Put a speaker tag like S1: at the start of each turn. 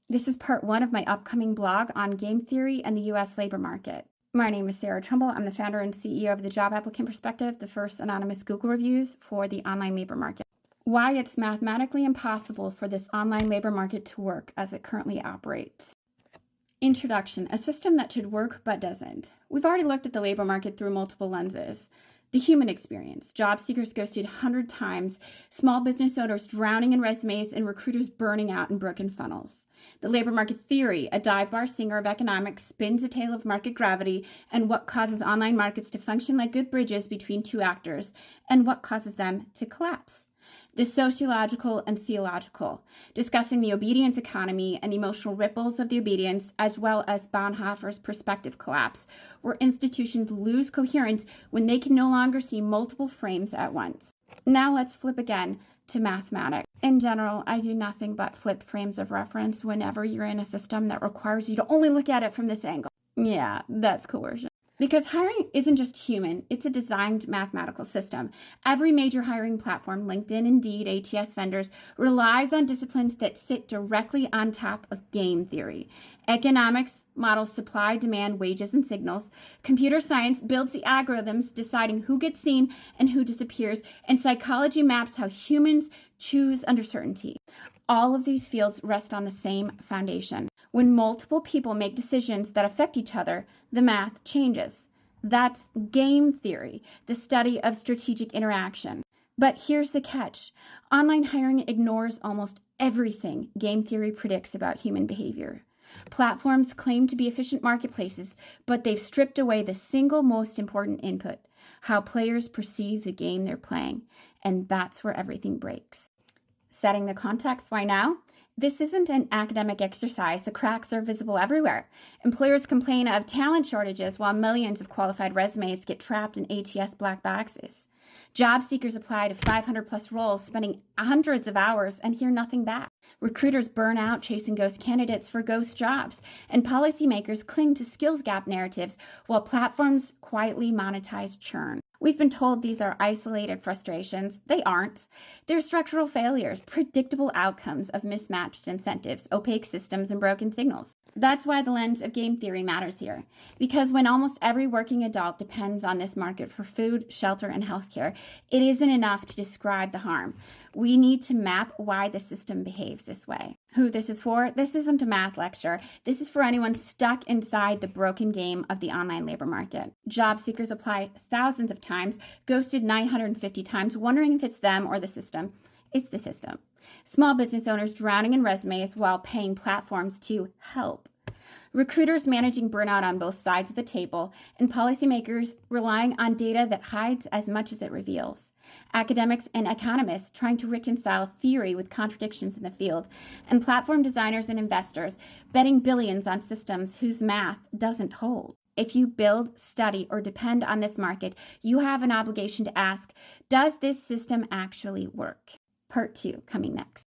S1: This is part 1 of my upcoming blog on game theory and the U.S. labor market. My name is Sarah Trumbull. I'm the founder and CEO of the Job Applicant Perspective, the first anonymous Google reviews for the online labor market. Why it's mathematically impossible for this online labor market to work as it currently operates. Introduction, a system that should work but doesn't. We've already looked at the labor market through multiple lenses. The human experience, job seekers ghosted 100 times, small business owners drowning in resumes, and recruiters burning out in broken funnels. The labor market theory, a dive bar singer of economics, spins a tale of market gravity and what causes online markets to function like good bridges between two actors, and what causes them to collapse. The sociological and theological, discussing the obedience economy and the emotional ripples of the obedience, as well as Bonhoeffer's perspective collapse, where institutions lose coherence when they can no longer see multiple frames at once. Now let's flip again to mathematics. In general, I do nothing but flip frames of reference whenever you're in a system that requires you to only look at it from this angle. Yeah, that's coercion. Because hiring isn't just human, it's a designed mathematical system. Every major hiring platform, LinkedIn, Indeed, ATS vendors, relies on disciplines that sit directly on top of game theory. Economics models supply, demand, wages, and signals. Computer science builds the algorithms deciding who gets seen and who disappears. And psychology maps how humans choose under certainty. All of these fields rest on the same foundation. When multiple people make decisions that affect each other, the math changes. That's game theory, the study of strategic interaction. But here's the catch. Online hiring ignores almost everything game theory predicts about human behavior. Platforms claim to be efficient marketplaces, but they've stripped away the single most important input, how players perceive the game they're playing. And that's where everything breaks. Setting the context, why now? This isn't an academic exercise. The cracks are visible everywhere. Employers complain of talent shortages while millions of qualified resumes get trapped in ATS black boxes. Job seekers apply to 500 plus roles, spending hundreds of hours and hear nothing back. Recruiters burn out chasing ghost candidates for ghost jobs, and policymakers cling to skills gap narratives while platforms quietly monetize churn. We've been told these are isolated frustrations. They aren't. They're structural failures, predictable outcomes of mismatched incentives, opaque systems, and broken signals. That's why the lens of game theory matters here. Because when almost every working adult depends on this market for food, shelter, and healthcare, it isn't enough to describe the harm. We need to map why the system behaves this way. Who this is for? This isn't a math lecture. This is for anyone stuck inside the broken game of the online labor market. Job seekers apply thousands of times, ghosted 950 times, wondering if it's them or the system. It's the system. Small business owners drowning in resumes while paying platforms to help. Recruiters managing burnout on both sides of the table, and policymakers relying on data that hides as much as it reveals. Academics and economists trying to reconcile theory with contradictions in the field, and platform designers and investors betting billions on systems whose math doesn't hold. If you build, study, or depend on this market, you have an obligation to ask, does this system actually work? Part 2 coming next.